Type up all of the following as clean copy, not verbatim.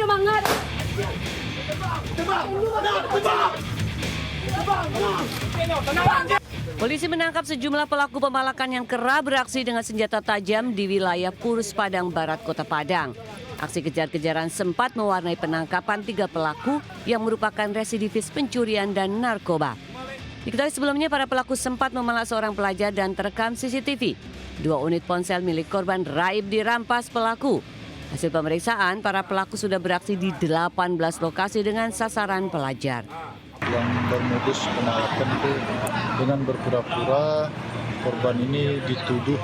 ada banget. Polisi menangkap sejumlah pelaku pemalakan yang kerap beraksi dengan senjata tajam di wilayah Purus Padang Barat, Kota Padang. Aksi kejar-kejaran sempat mewarnai penangkapan 3 pelaku yang merupakan residivis pencurian dan narkoba. Diketahui sebelumnya para pelaku sempat memalak seorang pelajar dan terekam CCTV. 2 unit ponsel milik korban raib dirampas pelaku. Hasil pemeriksaan, para pelaku sudah beraksi di 18 lokasi dengan sasaran pelajar. Yang bermodus penolakan itu dengan berpura-pura korban ini dituduh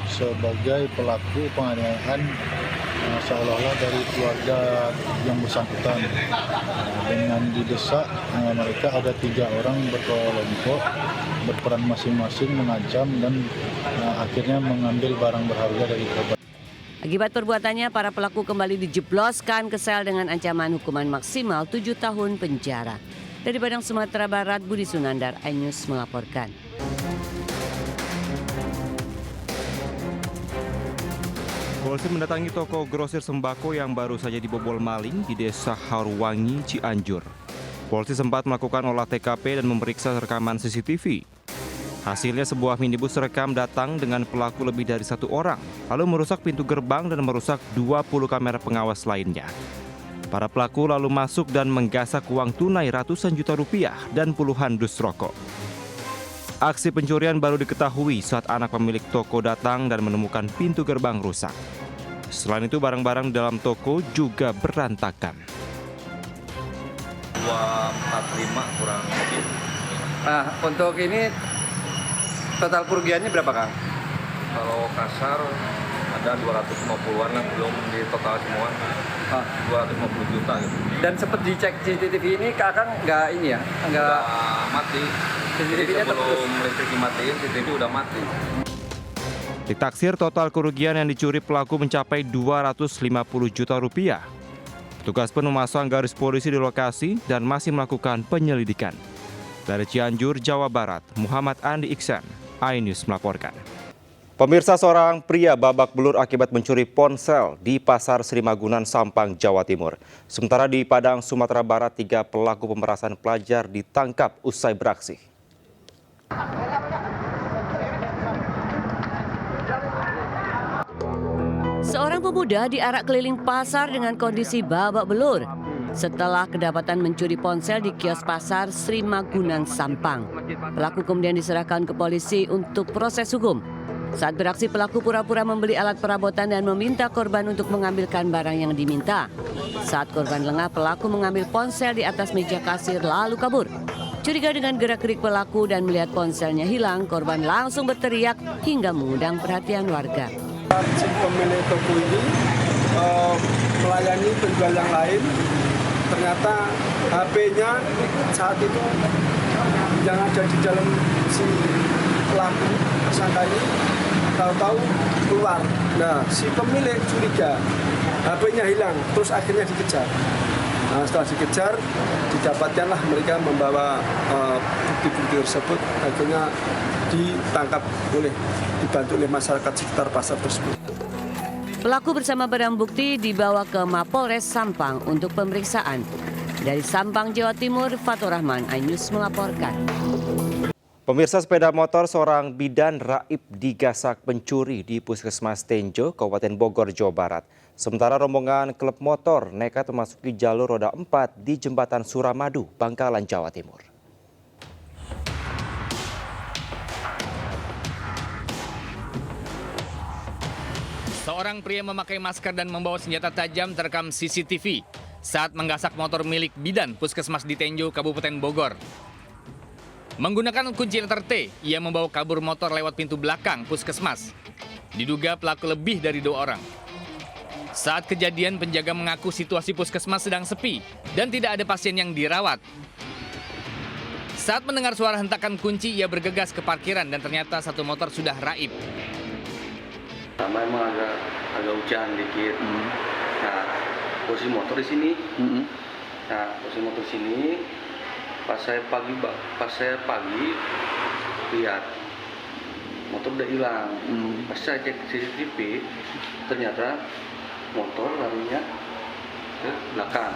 sebagai pelaku penganiayaan seolah-olah dari keluarga yang bersangkutan. Dengan didesak mereka ada 3 orang berkelompok berperan masing-masing mengancam dan akhirnya mengambil barang berharga dari korban. Akibat perbuatannya, para pelaku kembali dijebloskan ke sel dengan ancaman hukuman maksimal 7 tahun penjara. Dari Padang, Sumatera Barat, Budi Sunandar, iNews melaporkan. Polisi mendatangi toko grosir sembako yang baru saja dibobol maling di Desa Haruwangi, Cianjur. Polisi sempat melakukan olah TKP dan memeriksa rekaman CCTV. Hasilnya sebuah minibus rekam datang dengan pelaku lebih dari 1 orang, lalu merusak pintu gerbang dan merusak 20 kamera pengawas lainnya. Para pelaku lalu masuk dan menggasak uang tunai ratusan juta rupiah dan puluhan dus rokok. Aksi pencurian baru diketahui saat anak pemilik toko datang dan menemukan pintu gerbang rusak. Selain itu, barang-barang dalam toko juga berantakan. 245 kurang lebih. Nah, untuk ini total kerugiannya berapa, Kang? Kalau kasar ada 250-an lah, belum di total semua. 250 juta gitu. Dan sempat dicek CCTV ini, Kakang nggak ini ya? Udah mati. Jadi CCTV-nya sebelum listrik dimatiin, CCTV udah mati. Ditaksir total kerugian yang dicuri pelaku mencapai 250 juta rupiah. Petugas pun memasang garis polisi di lokasi dan masih melakukan penyelidikan. Dari Cianjur, Jawa Barat, Muhammad Andi Iksan, iNews melaporkan. Pemirsa, seorang pria babak belur akibat mencuri ponsel di Pasar Sri Magunan, Sampang, Jawa Timur. Sementara di Padang, Sumatera Barat, 3 pelaku pemerasan pelajar ditangkap usai beraksi. Seorang pemuda diarak keliling pasar dengan kondisi babak belur setelah kedapatan mencuri ponsel di kios pasar Sri Magunan, Sampang. Pelaku kemudian diserahkan ke polisi untuk proses hukum. Saat beraksi, pelaku pura-pura membeli alat perabotan dan meminta korban untuk mengambilkan barang yang diminta. Saat korban lengah, pelaku mengambil ponsel di atas meja kasir lalu kabur. Curiga dengan gerak-gerik pelaku dan melihat ponselnya hilang, korban langsung berteriak hingga mengundang perhatian warga. Si pemilik toko ini melayani penjual yang lain. Ternyata HP-nya saat itu yang ada di dalam si pelaku tersangka ini tahu-tahu keluar. Nah, si pemilik curiga, HP-nya hilang, terus akhirnya dikejar. Nah, setelah dikejar, didapatkanlah mereka membawa bukti-bukti tersebut, akhirnya ditangkap dibantu oleh masyarakat sekitar pasar tersebut. Pelaku bersama barang bukti dibawa ke Mapolres Sampang untuk pemeriksaan. Dari Sampang, Jawa Timur, Fatur Rahman, iNews melaporkan. Pemirsa, sepeda motor seorang bidan raib digasak pencuri di Puskesmas Tenjo, Kabupaten Bogor, Jawa Barat. Sementara rombongan klub motor nekat memasuki jalur roda 4 di Jembatan Suramadu, Bangkalan, Jawa Timur. Seorang pria memakai masker dan membawa senjata tajam terekam CCTV saat menggasak motor milik bidan Puskesmas di Tenjo, Kabupaten Bogor. Menggunakan kunci letter T, ia membawa kabur motor lewat pintu belakang Puskesmas. Diduga pelaku lebih dari 2 orang. Saat kejadian, penjaga mengaku situasi Puskesmas sedang sepi dan tidak ada pasien yang dirawat. Saat mendengar suara hentakan kunci, ia bergegas ke parkiran dan ternyata satu motor sudah raib. Memang agak hujan dikit. Nah, posisi motor di sini. Nah, posisi motor sini. Pas saya pagi lihat motor udah hilang. Pas saya cek CCTV, ternyata motor larinya ke belakang.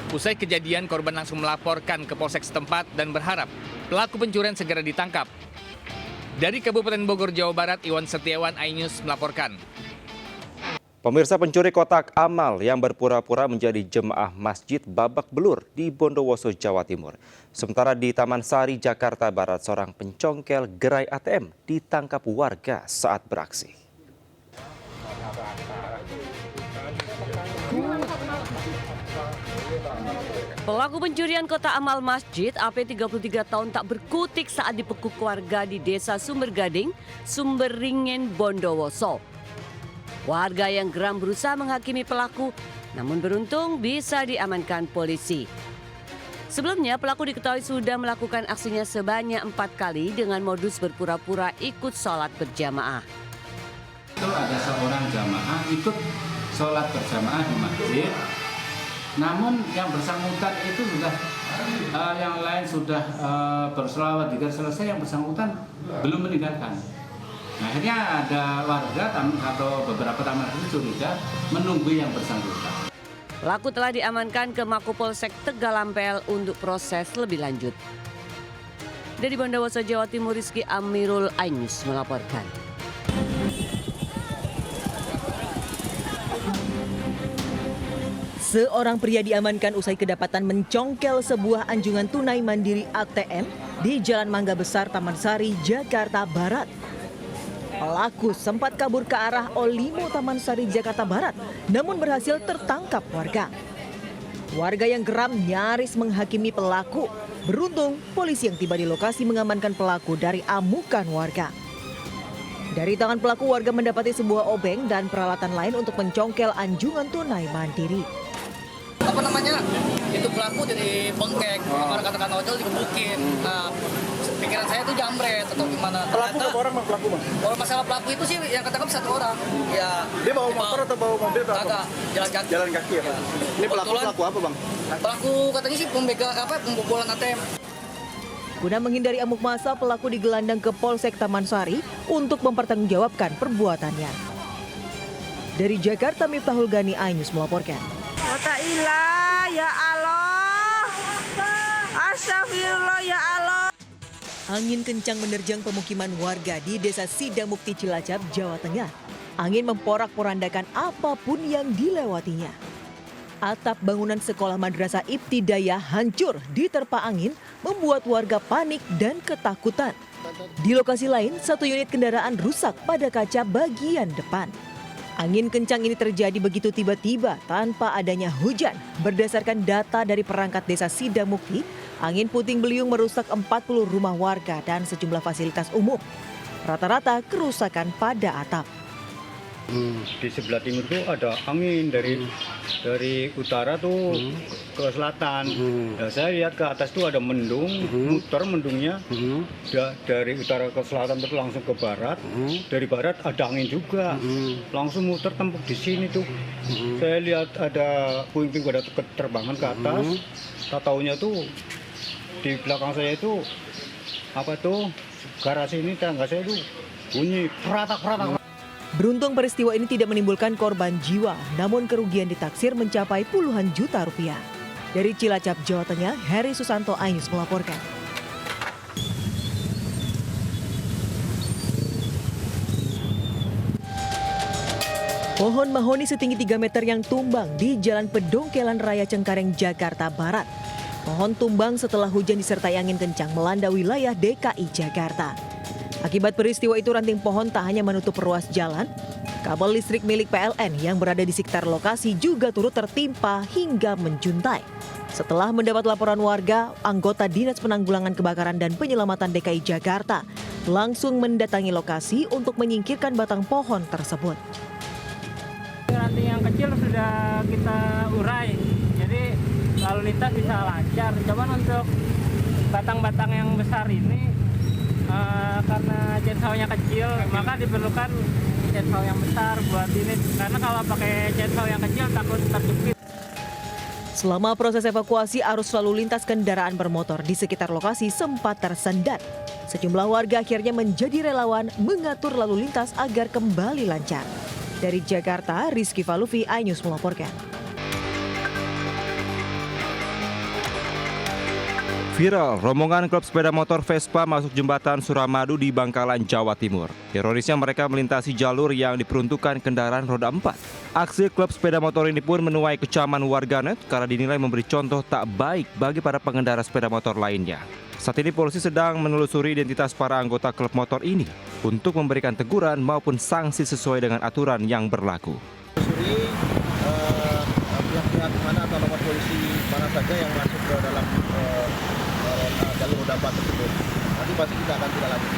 Usai kejadian, korban langsung melaporkan ke polsek setempat dan berharap pelaku pencurian segera ditangkap. Dari Kabupaten Bogor, Jawa Barat, Iwan Setiawan, iNews melaporkan. Pemirsa, pencuri kotak amal yang berpura-pura menjadi jemaah masjid babak belur di Bondowoso, Jawa Timur. Sementara di Taman Sari, Jakarta Barat, seorang pencongkel gerai ATM ditangkap warga saat beraksi. Pelaku pencurian kotak amal masjid AP 33 tahun tak berkutik saat dipekuk warga di Desa Sumbergading, Sumberingin, Bondowoso. Warga yang geram berusaha menghakimi pelaku, namun beruntung bisa diamankan polisi. Sebelumnya pelaku diketahui sudah melakukan aksinya sebanyak 4 kali dengan modus berpura-pura ikut sholat berjamaah. Itu ada seorang jamaah ikut sholat berjamaah di masjid. Namun yang bersangkutan itu sudah yang lain sudah berselawat jika selesai, yang bersangkutan belum meninggalkan. Nah, akhirnya ada warga atau beberapa taman itu curiga menunggu yang bersangkutan. Pelaku telah diamankan ke Mapolsek Tegalampel untuk proses lebih lanjut. Dari Bondowoso, Jawa Timur, Rizky Amirul, iNews melaporkan. Seorang pria diamankan usai kedapatan mencongkel sebuah anjungan tunai mandiri ATM di Jalan Mangga Besar, Taman Sari, Jakarta Barat. Pelaku sempat kabur ke arah Olimo, Taman Sari, Jakarta Barat, namun berhasil tertangkap warga. Warga yang geram nyaris menghakimi pelaku. Beruntung, polisi yang tiba di lokasi mengamankan pelaku dari amukan warga. Dari tangan pelaku, warga mendapati sebuah obeng dan peralatan lain untuk mencongkel anjungan tunai mandiri. Apa namanya, itu pelaku jadi bengkek, katakan ojol digebukin. Nah, pikiran saya itu jambret atau gimana. Pelaku berapa orang bang? Pelaku bang? Kalau masalah pelaku itu sih yang ketangkap 1 orang. Ya. Dia bawa motor atau bawa mobil? Agak jalan kaki. Jalan kaki ya, Pak. Ini pelaku apa bang? Pelaku katanya sih pembobolan ATM. Guna menghindari amuk massa, pelaku digelandang ke Polsek Taman Sari untuk mempertanggungjawabkan perbuatannya. Dari Jakarta, Miftahul Gani, iNews melaporkan. Ilah, ya Allah, astagfirullah, ya Allah. Angin kencang menerjang pemukiman warga di Desa Sidamukti, Cilacap, Jawa Tengah. Angin memporak-porandakan apapun yang dilewatinya. Atap bangunan sekolah Madrasah Ibtidaiyah hancur diterpa angin, membuat warga panik dan ketakutan. Di lokasi lain, 1 unit kendaraan rusak pada kaca bagian depan. Angin kencang ini terjadi begitu tiba-tiba tanpa adanya hujan. Berdasarkan data dari perangkat Desa Sidamukti, angin puting beliung merusak 40 rumah warga dan sejumlah fasilitas umum. Rata-rata kerusakan pada atap. Di sebelah timur tuh ada angin dari utara tuh ke selatan. Nah, saya lihat ke atas tuh ada mendung, muter mendungnya dari utara ke selatan terus langsung ke barat. Dari barat ada angin juga, langsung muter tembok di sini tuh. Saya lihat ada puing-puing pada terbangan ke atas. Tak taunya tuh di belakang saya itu apa tuh garasi ini, tangga saya tuh bunyi peratak-peratak. Beruntung peristiwa ini tidak menimbulkan korban jiwa, namun kerugian ditaksir mencapai puluhan juta rupiah. Dari Cilacap, Jawa Tengah, Heri Susanto, iNews melaporkan. Pohon mahoni setinggi 3 meter yang tumbang di Jalan Pedongkelan Raya Cengkareng, Jakarta Barat. Pohon tumbang setelah hujan disertai angin kencang melanda wilayah DKI Jakarta. Akibat peristiwa itu, ranting pohon tak hanya menutup ruas jalan, kabel listrik milik PLN yang berada di sekitar lokasi juga turut tertimpa hingga menjuntai. Setelah mendapat laporan warga, anggota Dinas Penanggulangan Kebakaran dan Penyelamatan DKI Jakarta langsung mendatangi lokasi untuk menyingkirkan batang pohon tersebut. Ranting yang kecil sudah kita urai, jadi lalu lintas bisa lancar. Cuman untuk batang-batang yang besar ini, karena chainsaw-nya kecil, maka diperlukan chainsaw yang besar buat ini. Karena kalau pakai chainsaw yang kecil takut terjepit. Selama proses evakuasi, arus lalu lintas kendaraan bermotor di sekitar lokasi sempat tersendat. Sejumlah warga akhirnya menjadi relawan mengatur lalu lintas agar kembali lancar. Dari Jakarta, Rizky Falufi, iNews melaporkan. Viral, rombongan klub sepeda motor Vespa masuk jembatan Suramadu di Bangkalan, Jawa Timur. Ironisnya mereka melintasi jalur yang diperuntukkan kendaraan roda 4. Aksi klub sepeda motor ini pun menuai kecaman warganet karena dinilai memberi contoh tak baik bagi para pengendara sepeda motor lainnya. Saat ini polisi sedang menelusuri identitas para anggota klub motor ini untuk memberikan teguran maupun sanksi sesuai dengan aturan yang berlaku. Pihak-pihak mana atau nomor polisi mana saja yang masuk ke dalam jalur roda 4 tersebut. Nanti pasti kita akan tindak lanjuti.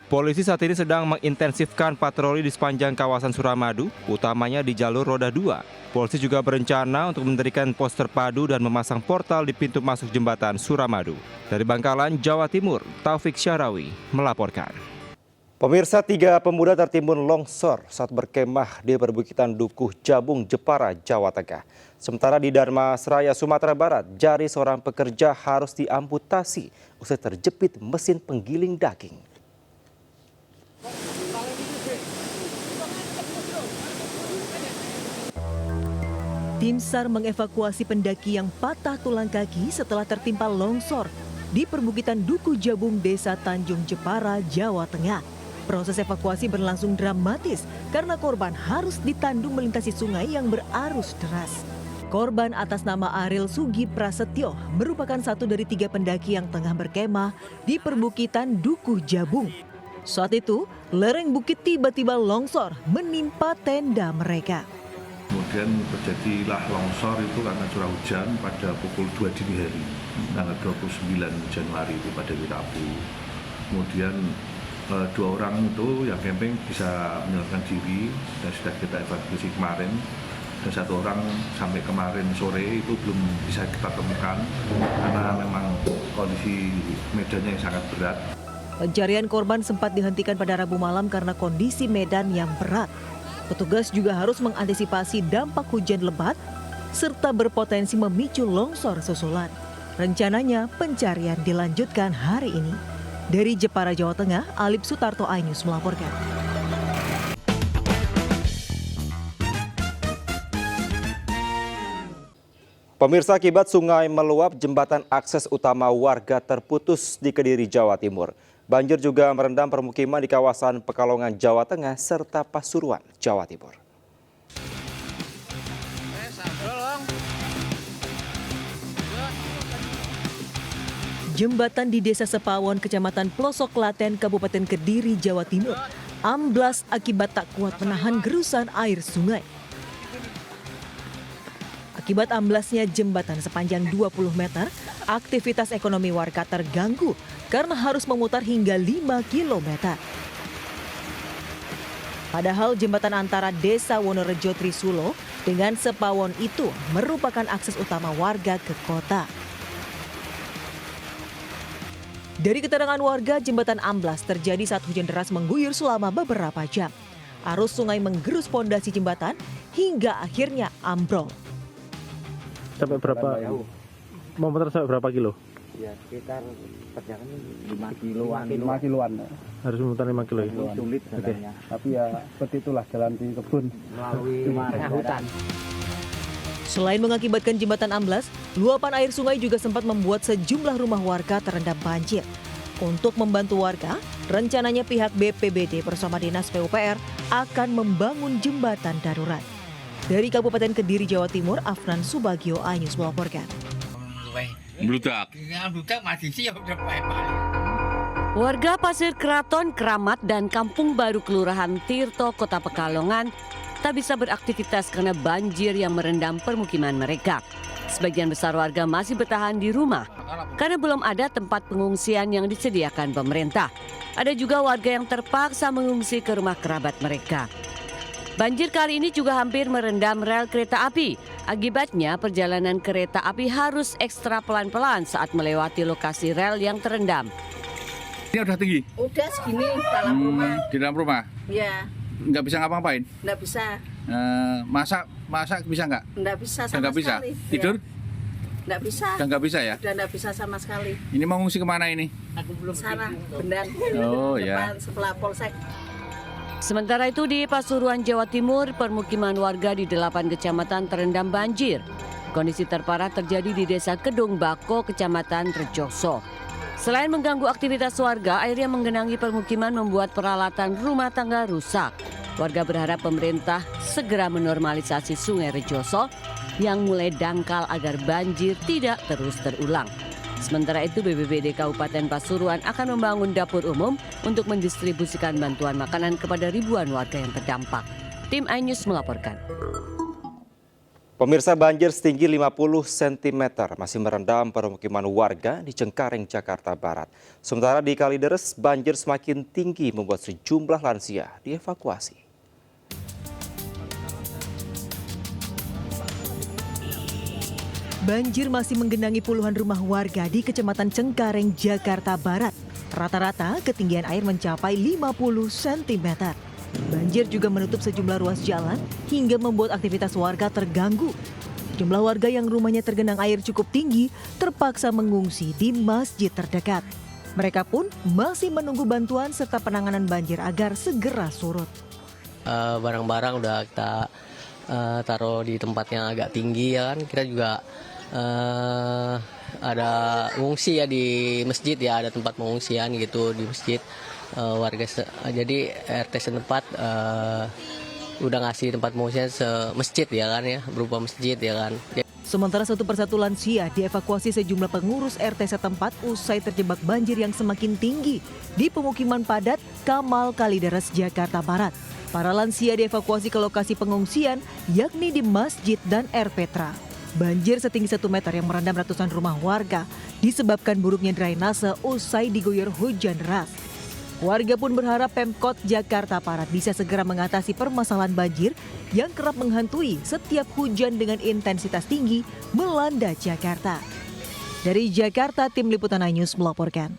Polisi saat ini sedang mengintensifkan patroli di sepanjang kawasan Suramadu, utamanya di jalur roda 2. Polisi juga berencana untuk mendirikan pos terpadu dan memasang portal di pintu masuk jembatan Suramadu. Dari Bangkalan, Jawa Timur, Taufik Syarawi melaporkan. Pemirsa, 3 pemuda tertimbun longsor saat berkemah di perbukitan Dukuh Jabung, Jepara, Jawa Tengah. Sementara di Dharmasraya, Sumatera Barat, jari seorang pekerja harus diamputasi usai terjepit mesin penggiling daging. Tim SAR mengevakuasi pendaki yang patah tulang kaki setelah tertimpa longsor di perbukitan Dukuh Jabung, Desa Tanjung Jepara, Jawa Tengah. Proses evakuasi berlangsung dramatis karena korban harus ditandung melintasi sungai yang berarus deras. Korban atas nama Ariel Sugi Prasetyo merupakan satu dari 3 pendaki yang tengah berkemah di perbukitan Dukuh Jabung. Saat itu, lereng bukit tiba-tiba longsor menimpa tenda mereka. Kemudian terjadilah longsor itu karena curah hujan pada pukul 2 dini hari, tanggal 29 Januari itu pada hari Rabu. Kemudian 2 orang itu yang camping bisa menyelamatkan diri dan sudah kita evakuasi kemarin. Dan 1 orang sampai kemarin sore itu belum bisa kita temukan karena memang kondisi medannya yang sangat berat. Pencarian korban sempat dihentikan pada Rabu malam karena kondisi medan yang berat. Petugas juga harus mengantisipasi dampak hujan lebat serta berpotensi memicu longsor susulan. Rencananya pencarian dilanjutkan hari ini. Dari Jepara, Jawa Tengah, Alip Sutarto, iNews melaporkan. Pemirsa, akibat sungai meluap, jembatan akses utama warga terputus di Kediri, Jawa Timur. Banjir juga merendam permukiman di kawasan Pekalongan, Jawa Tengah, serta Pasuruan, Jawa Timur. Jembatan di Desa Sepawon, Kecamatan Plosok Klaten, Kabupaten Kediri, Jawa Timur, amblas akibat tak kuat menahan gerusan air sungai. Akibat amblasnya jembatan sepanjang 20 meter, aktivitas ekonomi warga terganggu karena harus memutar hingga 5 km. Padahal jembatan antara Desa Wonorejo Trisulo dengan Sepawon itu merupakan akses utama warga ke kota. Dari keterangan warga, jembatan amblas terjadi saat hujan deras mengguyur selama beberapa jam. Arus sungai menggerus pondasi jembatan hingga akhirnya ambrol. Sampai berapa? Mau muter sampai berapa kilo? Ya sekitar perjalanan 5 kiloan. 5 kiloan. Harus memutar 5 kilo ya? Sulit jalannya. Tapi ya seperti itulah jalan di kebun. Melalui hutan. Selain mengakibatkan jembatan amblas, luapan air sungai juga sempat membuat sejumlah rumah warga terendam banjir. Untuk membantu warga, rencananya pihak BPBD bersama Dinas PUPR akan membangun jembatan darurat. Dari Kabupaten Kediri, Jawa Timur, Afnan Subagio, iNews melaporkan. Warga Pasir Keraton, Keramat, dan Kampung Baru Kelurahan Tirto, Kota Pekalongan tak bisa beraktivitas karena banjir yang merendam permukiman mereka. Sebagian besar warga masih bertahan di rumah karena belum ada tempat pengungsian yang disediakan pemerintah. Ada juga warga yang terpaksa mengungsi ke rumah kerabat mereka. Banjir kali ini juga hampir merendam rel kereta api. Akibatnya perjalanan kereta api harus ekstra pelan-pelan saat melewati lokasi rel yang terendam. Ini udah tinggi? Udah segini dalam rumah. Di dalam rumah? Iya. Nggak bisa ngapa-ngapain? Nggak bisa. Masak bisa nggak? Nggak bisa sama sekali. Tidur? Ya. Nggak bisa. Nggak bisa ya? Udah nggak bisa sama sekali. Ini mau ngungsi kemana ini? Aku belum sana, Bendan. Oh ya. Sebelah Polsek. Sementara itu di Pasuruan, Jawa Timur, permukiman warga di 8 kecamatan terendam banjir. Kondisi terparah terjadi di Desa Kedung Bako, Kecamatan Rejoso. Selain mengganggu aktivitas warga, air yang menggenangi permukiman membuat peralatan rumah tangga rusak. Warga berharap pemerintah segera menormalisasi Sungai Rejoso yang mulai dangkal agar banjir tidak terus terulang. Sementara itu, BPBD Kabupaten Pasuruan akan membangun dapur umum untuk mendistribusikan bantuan makanan kepada ribuan warga yang terdampak. Tim iNews melaporkan. Pemirsa, banjir setinggi 50 cm masih merendam permukiman warga di Cengkareng, Jakarta Barat. Sementara di Kalideres, banjir semakin tinggi membuat sejumlah lansia dievakuasi. Banjir masih menggenangi puluhan rumah warga di Kecamatan Cengkareng, Jakarta Barat. Rata-rata ketinggian air mencapai 50 cm. Banjir juga menutup sejumlah ruas jalan hingga membuat aktivitas warga terganggu. Jumlah warga yang rumahnya tergenang air cukup tinggi terpaksa mengungsi di masjid terdekat. Mereka pun masih menunggu bantuan serta penanganan banjir agar segera surut. Barang-barang udah kita taruh di tempat yang agak tinggi ya kan. Kita juga ada mengungsi ya di masjid ya, ada tempat pengungsian gitu di masjid. Jadi RT setempat udah ngasih tempat pengungsian masjid ya kan ya, berupa masjid ya kan. Sementara satu persatu lansia dievakuasi sejumlah pengurus RT setempat usai terjebak banjir yang semakin tinggi di pemukiman padat Kamal, Kalideres, Jakarta Barat. Para lansia dievakuasi ke lokasi pengungsian yakni di Masjid dan Air Petra. Banjir setinggi 1 meter yang merendam ratusan rumah warga disebabkan buruknya drainase usai diguyur hujan deras. Warga pun berharap Pemkot Jakarta Barat bisa segera mengatasi permasalahan banjir yang kerap menghantui setiap hujan dengan intensitas tinggi melanda Jakarta. Dari Jakarta, Tim Liputan iNews melaporkan.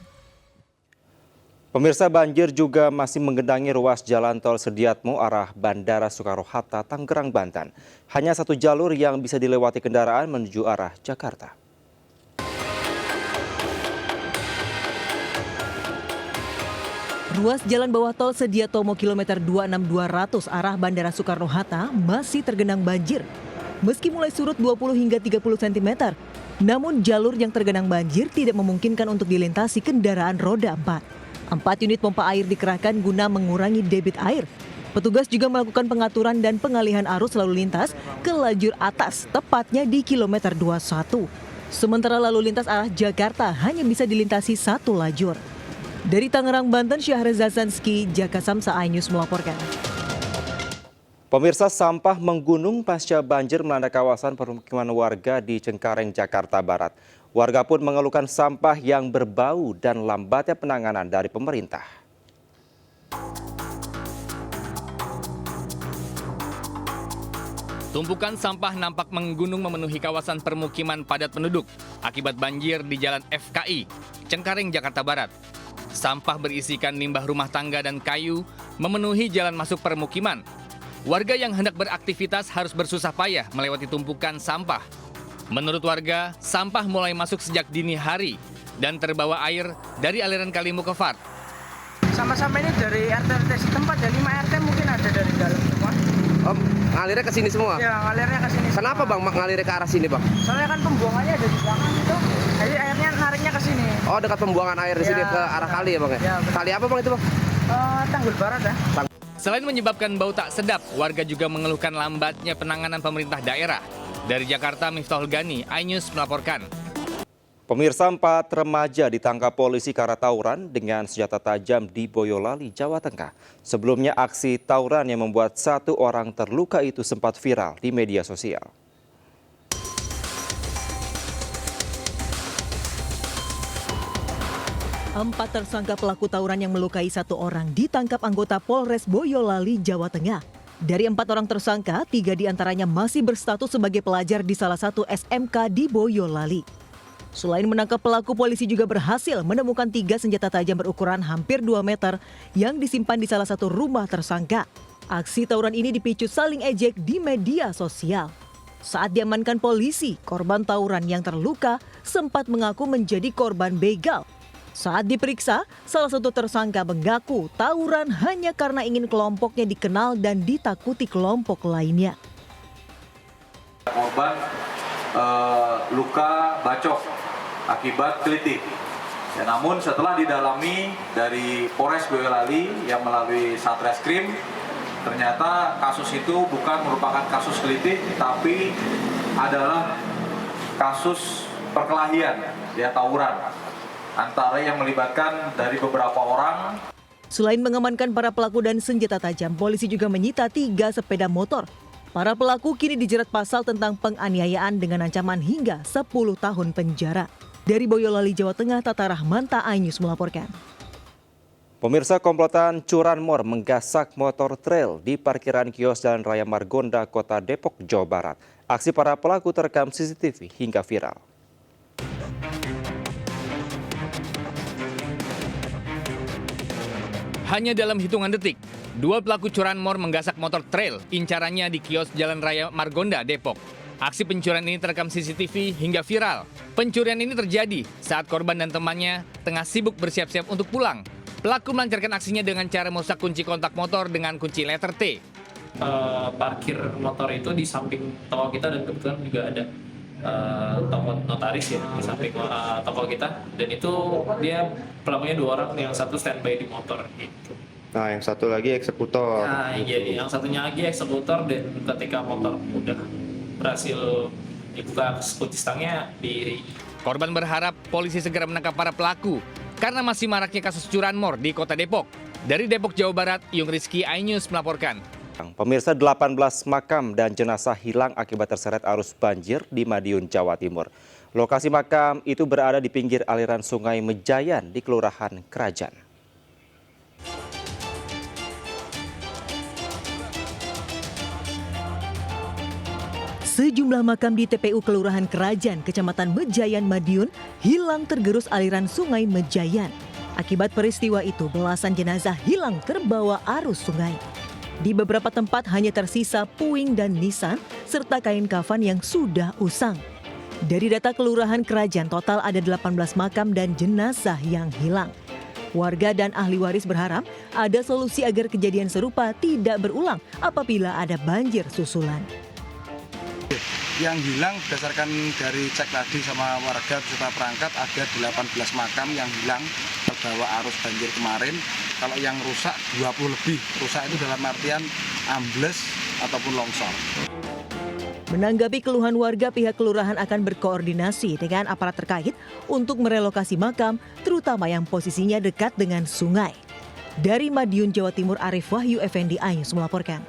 Pemirsa, banjir juga masih menggenangi ruas jalan tol Sediatmo arah Bandara Soekarno-Hatta, Tangerang, Banten. Hanya satu jalur yang bisa dilewati kendaraan menuju arah Jakarta. Ruas jalan bawah tol Sediatomo kilometer 26200 arah Bandara Soekarno-Hatta masih tergenang banjir. Meski mulai surut 20 hingga 30 cm, namun jalur yang tergenang banjir tidak memungkinkan untuk dilintasi kendaraan roda 4. 4 unit pompa air dikerahkan guna mengurangi debit air. Petugas juga melakukan pengaturan dan pengalihan arus lalu lintas ke lajur atas, tepatnya di kilometer 21. Sementara lalu lintas arah Jakarta hanya bisa dilintasi satu lajur. Dari Tangerang, Banten, Syahreza Zanski, Jakasamsa iNews melaporkan. Pemirsa, sampah menggunung pasca banjir melanda kawasan permukiman warga di Cengkareng, Jakarta Barat. Warga pun mengeluhkan sampah yang berbau dan lambatnya penanganan dari pemerintah. Tumpukan sampah nampak menggunung memenuhi kawasan permukiman padat penduduk akibat banjir di Jalan FKI, Cengkareng, Jakarta Barat. Sampah berisikan limbah rumah tangga dan kayu memenuhi jalan masuk permukiman. Warga yang hendak beraktivitas harus bersusah payah melewati tumpukan sampah. Menurut warga, sampah mulai masuk sejak dini hari dan terbawa air dari aliran Kali Mukefat. Sampah-sampah ini dari RT setempat, dari 5 RT mungkin ada dari dalam semua. Ngalirnya ke sini semua? Ya, ngalirnya ke sini. Kenapa Bang ngalirnya ke arah sini Bang? Soalnya kan pembuangannya ada di belakang itu, jadi airnya nariknya ke sini. Oh, dekat pembuangan air di sini ke arah kali ya Bang ya? Kali apa Bang itu Bang? Tanggul Barat ya. Selain menyebabkan bau tak sedap, warga juga mengeluhkan lambatnya penanganan pemerintah daerah. Dari Jakarta, Miftahul Gani, iNews melaporkan. Pemirsa, 4 remaja ditangkap polisi karena tawuran dengan senjata tajam di Boyolali, Jawa Tengah. Sebelumnya aksi tawuran yang membuat 1 orang terluka itu sempat viral di media sosial. Empat tersangka pelaku tawuran yang melukai 1 orang ditangkap anggota Polres Boyolali, Jawa Tengah. Dari 4 orang tersangka, 3 diantaranya masih berstatus sebagai pelajar di salah satu SMK di Boyolali. Selain menangkap pelaku, polisi juga berhasil menemukan 3 senjata tajam berukuran hampir 2 meter yang disimpan di salah satu rumah tersangka. Aksi tawuran ini dipicu saling ejek di media sosial. Saat diamankan polisi, korban tawuran yang terluka sempat mengaku menjadi korban begal. Saat diperiksa, salah satu tersangka mengaku tawuran hanya karena ingin kelompoknya dikenal dan ditakuti kelompok lainnya. Korban luka bacok akibat gelitik. Ya, namun setelah didalami dari Polres Boyolali yang melalui Satreskrim, ternyata kasus itu bukan merupakan kasus gelitik, tapi adalah kasus perkelahian, ya, tawuran antara yang melibatkan dari beberapa orang. Selain mengamankan para pelaku dan senjata tajam, polisi juga menyita 3 sepeda motor. Para pelaku kini dijerat pasal tentang penganiayaan dengan ancaman hingga 10 tahun penjara. Dari Boyolali, Jawa Tengah, Tata Rahmanta, iNews melaporkan. Pemirsa, komplotan curanmor menggasak motor trail di parkiran kios Jalan Raya Margonda, Kota Depok, Jawa Barat. Aksi para pelaku terekam CCTV hingga viral. Hanya dalam hitungan detik, 2 pelaku curanmor menggasak motor trail incarannya di kios Jalan Raya Margonda, Depok. Aksi pencurian ini terekam CCTV hingga viral. Pencurian ini terjadi saat korban dan temannya tengah sibuk bersiap-siap untuk pulang. Pelaku melancarkan aksinya dengan cara merusak kunci kontak motor dengan kunci letter T. Parkir motor itu di samping toko kita dan kebetulan juga ada toko notaris ya di samping toko kita, dan itu dia pelakunya 2 orang, yang satu standby di motor gitu. Nah, yang satu lagi eksekutor. Nah, iya, yang satunya lagi eksekutor, dan ketika motor udah berhasil dibuka kunci stangnya di. Korban berharap polisi segera menangkap para pelaku karena masih maraknya kasus curanmor di Kota Depok. Dari Depok, Jawa Barat, Yung Rizky, iNews melaporkan. Pemirsa, 18 makam dan jenazah hilang akibat terseret arus banjir di Madiun, Jawa Timur. Lokasi makam itu berada di pinggir aliran Sungai Mejayan di Kelurahan Kerajaan. Sejumlah makam di TPU Kelurahan Kerajaan, Kecamatan Mejayan, Madiun, hilang tergerus aliran Sungai Mejayan. Akibat peristiwa itu, belasan jenazah hilang terbawa arus sungai. Di beberapa tempat hanya tersisa puing dan nisan, serta kain kafan yang sudah usang. Dari data Kelurahan Kerajaan, total ada 18 makam dan jenazah yang hilang. Warga dan ahli waris berharap ada solusi agar kejadian serupa tidak berulang apabila ada banjir susulan. Yang hilang berdasarkan dari cek tadi sama warga beserta perangkat, ada 18 makam yang hilang terbawa arus banjir kemarin. Kalau yang rusak 20 lebih. Rusak itu dalam artian ambles ataupun longsor. Menanggapi keluhan warga, pihak kelurahan akan berkoordinasi dengan aparat terkait untuk merelokasi makam, terutama yang posisinya dekat dengan sungai. Dari Madiun, Jawa Timur, Arif Wahyu Effendi, iNews melaporkan.